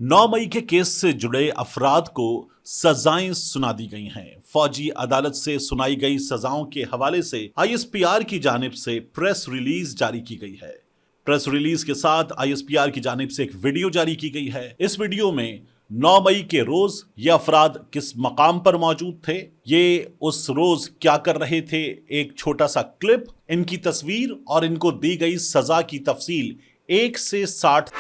9 मई के केस से जुड़े अफराद को सजाएं सुना दी गई हैं। फौजी अदालत से सुनाई गई सजाओं के हवाले से आईएसपीआर की जानिब से प्रेस रिलीज जारी की गई है। प्रेस रिलीज के साथ आईएसपीआर की जानिब से एक वीडियो जारी की गई है। इस वीडियो में 9 मई के रोज ये अफराद किस मकाम पर मौजूद थे, ये उस रोज क्या कर रहे थे, एक छोटा सा क्लिप, इनकी तस्वीर और इनको दी गई सजा की तफसील 1 से 60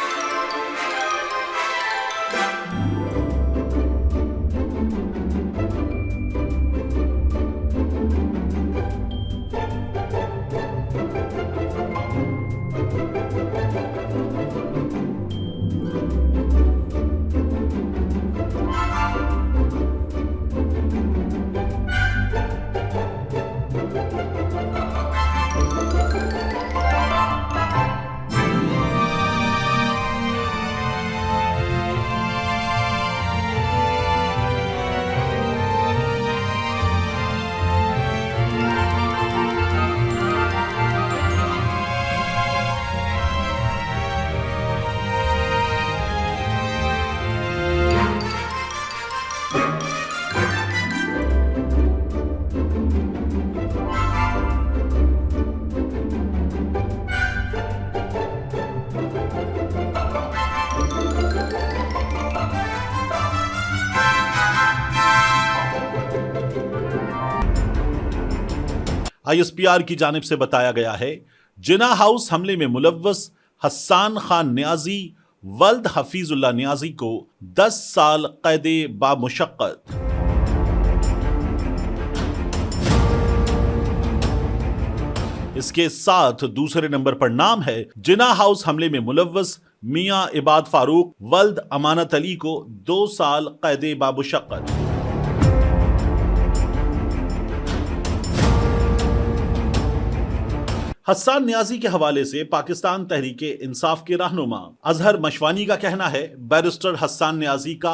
आईएसपीआर की जानिब से बताया गया है, जिन्ना हाउस हमले में मुलव्वस हसन खान नियाजी वल्द हफीजुल्लाह नियाजी को 10 साल कैदे बामुशक्कत। इसके साथ दूसरे नंबर पर नाम है जिन्ना हाउस हमले में मुलव्वस मियां इबाद फारूक वल्द अमानत अली को 2 साल कैदे बामुशक्कत। हसन नियाजी के हवाले से पाकिस्तान तहरीके इंसाफ के रहनुमा अजहर मशवानी का कहना है, बैरिस्टर हसन नियाजी का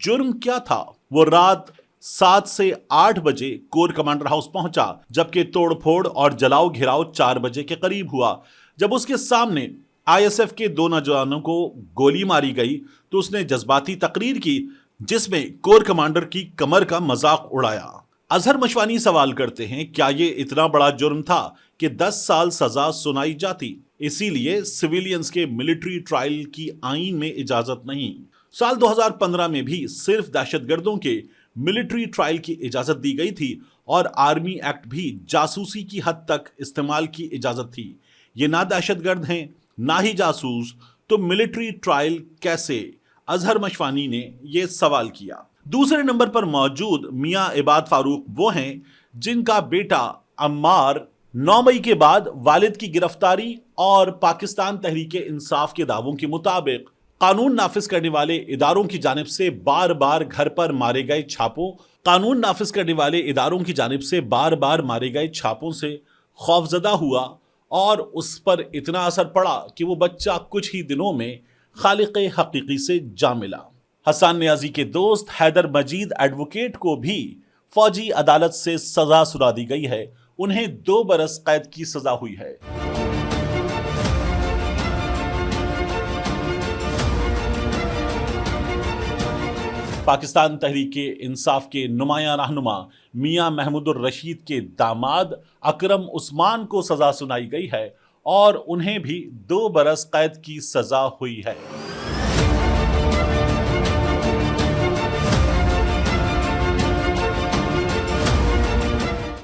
जुर्म क्या था। वो रात 7 से 8 बजे कोर कमांडर हाउस पहुंचा, जबकि तोड़फोड़ और जलाओ घिराव 4 बजे के करीब हुआ। जब उसके सामने आईएसएफ के 2 नौजवानों को गोली मारी गई तो उसने जज्बाती तकरीर की, जिसमें कोर कमांडर की कमर का मजाक उड़ाया। अजहर मशवानी सवाल करते हैं, क्या ये इतना बड़ा जुर्म था कि 10 साल सजा सुनाई जाती? इसीलिए सिविलियंस के मिलिट्री ट्रायल की आईन में इजाजत नहीं। साल 2015 में भी सिर्फ दहशतगर्दों के मिलिट्री ट्रायल की इजाजत दी गई थी और आर्मी एक्ट भी जासूसी की हद तक इस्तेमाल की इजाजत थी। ये ना दहशतगर्द हैं ना ही जासूस, तो मिलिट्री ट्रायल कैसे? अजहर मशवानी ने यह सवाल किया। दूसरे नंबर पर मौजूद मियां इबाद फारूक वो हैं जिनका बेटा अम्मार 9 मई के बाद वालिद की गिरफ्तारी और पाकिस्तान तहरीके इंसाफ के दावों के मुताबिक कानून नाफिज करने वाले इदारों की जानिब से बार बार घर पर मारे गए छापों मारे गए छापों से खौफजदा हुआ और उस पर इतना असर पड़ा कि वो बच्चा कुछ ही दिनों में खालिक हकीकी से जा मिला। हसन नियाजी के दोस्त हैदर मजीद एडवोकेट को भी फौजी अदालत से सजा सुना दी गई है। उन्हें 2 बरस कैद की सजा हुई है। पाकिस्तान तहरीके इंसाफ के नुमाया रहनुमा मियां महमूदुर रशीद के दामाद अकरम उस्मान को सजा सुनाई गई है और उन्हें भी 2 बरस कैद की सजा हुई है।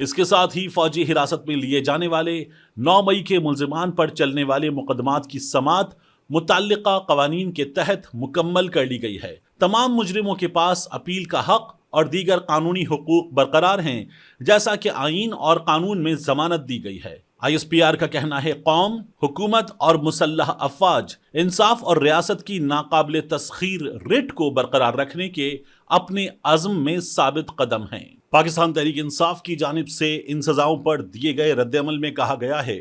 इसके साथ ही फौजी हिरासत में लिए जाने वाले 9 मई के मुल्जिमान पर चलने वाले मुकदमात की समात मुतल्लिका कवानीन के तहत मुकम्मल कर ली गई है। तमाम मुजरिमों के पास अपील का हक और दीगर कानूनी हुकूक बरकरार हैं, जैसा कि आईन और कानून में जमानत दी गई है। आईएसपीआर का कहना है, कौम, हुकूमत और मुसल्लह अफवाज इंसाफ और रियासत की नाकाबिल तस्खीर रिट को बरकरार रखने के अपने अज़्म में साबित कदम हैं। पाकिस्तान तहरीक इंसाफ की जानिब से इन सजाओं पर दिए गए रद्द-ए-अमल में कहा गया है,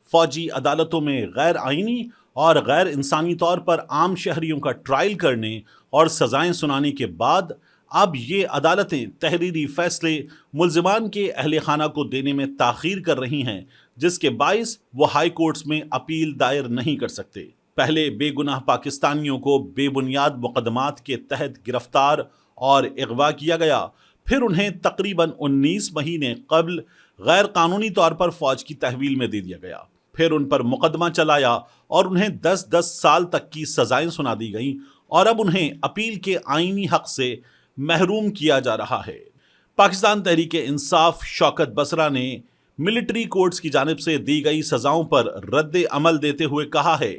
फौजी अदालतों में गैर आईनी और गैर इंसानी तौर पर आम शहरियों का ट्रायल करने और सजाएं सुनाने के बाद अब ये अदालतें तहरीरी फैसले मुल्जिमान के अहले खाना को देने में ताख़ीर कर रही हैं, जिसके बाइस वो हाई कोर्ट्स में अपील दायर नहीं कर सकते। पहले बेगुनाह पाकिस्तानियों को बेबुनियाद मुकदमात के तहत गिरफ्तार और अगवा किया गया, फिर उन्हें तकरीबन 19 महीने कबल गैर कानूनी तौर पर फौज की तहवील में दे दिया गया, फिर उन पर मुकदमा चलाया और उन्हें 10-10 साल तक की सजाएं सुना दी गईं और अब उन्हें अपील के आईनी हक से महरूम किया जा रहा है। पाकिस्तान तहरीक इंसाफ शौकत बसरा ने मिलिट्री कोर्ट्स की जानिब से दी गई सजाओं पर रद्द अमल देते हुए कहा है,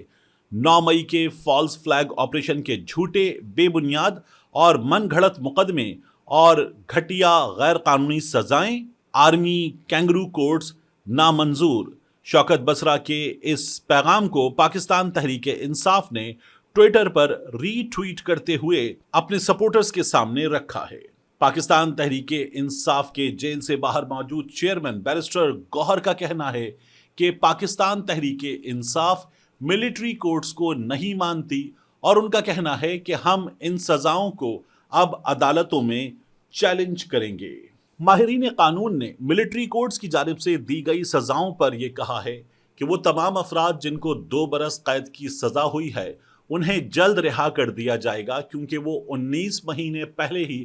9 मई के फॉल्स फ्लैग ऑपरेशन के झूठे, बेबुनियाद और मन घड़त मुकदमे और घटिया गैर कानूनी सजाएं आर्मी कैंगरू कोर्ट्स नामंजूर। शौकत बसरा के इस पैगाम को पाकिस्तान तहरीक इंसाफ ने ट्विटर पर रीट्वीट करते हुए अपने सपोर्टर्स के सामने रखा है। पाकिस्तान तहरीक इंसाफ के जेल से बाहर मौजूद चेयरमैन बैरिस्टर गौहर का कहना है कि पाकिस्तान तहरीक इंसाफ मिलिट्री कोर्ट्स को नहीं मानती और उनका कहना है कि हम इन सजाओं को अब अदालतों में चैलेंज करेंगे। माहिरीन कानून ने मिलिट्री कोर्ट्स की जानिब से दी गई सजाओं पर यह कहा है कि वो तमाम अफराद जिनको 2 बरस कैद की सजा हुई है उन्हें जल्द रिहा कर दिया जाएगा, क्योंकि वो 19 महीने पहले ही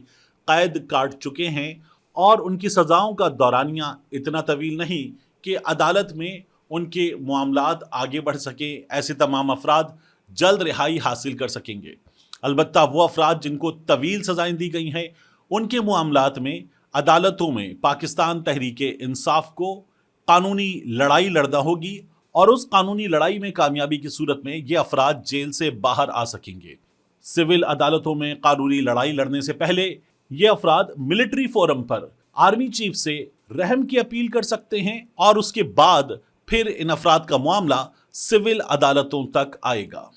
कैद काट चुके हैं और उनकी सजाओं का दौरानिया इतना तवील नहीं कि अदालत में उनके मामलात आगे बढ़ सके। ऐसे तमाम अफराद जल्द रिहाई हासिल कर सकेंगे। अलबत्ता वो अफराद जिनको तवील सजाएं दी गई हैं उनके मामलात में अदालतों में पाकिस्तान तहरीक इंसाफ को कानूनी लड़ाई लड़ना होगी और उस कानूनी लड़ाई में कामयाबी की सूरत में ये अफराद जेल से बाहर आ सकेंगे। सिविल अदालतों में कानूनी लड़ाई लड़ने से पहले ये अफराद मिलिट्री फोरम पर आर्मी चीफ से रहम की अपील कर सकते हैं और उसके बाद फिर इन अफराद का मामला सिविल अदालतों तक आएगा।